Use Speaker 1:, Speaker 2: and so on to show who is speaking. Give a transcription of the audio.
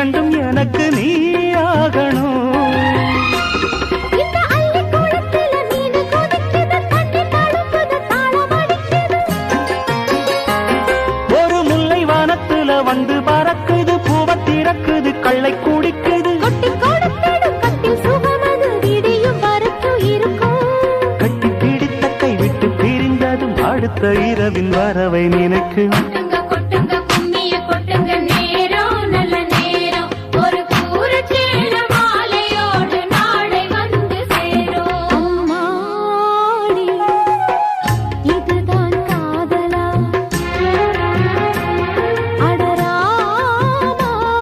Speaker 1: இரண்டும் எனக்கு நீ ஆகணும். ஒரு முல்லை வானத்துல வந்து பறக்குது, பூவ திறக்குது, கள்ளை குடிக்குது. கட்டி பிடித்த கை விட்டு பிரிந்ததும் அடுத்த இரவின் வரவை நினைக்கும்.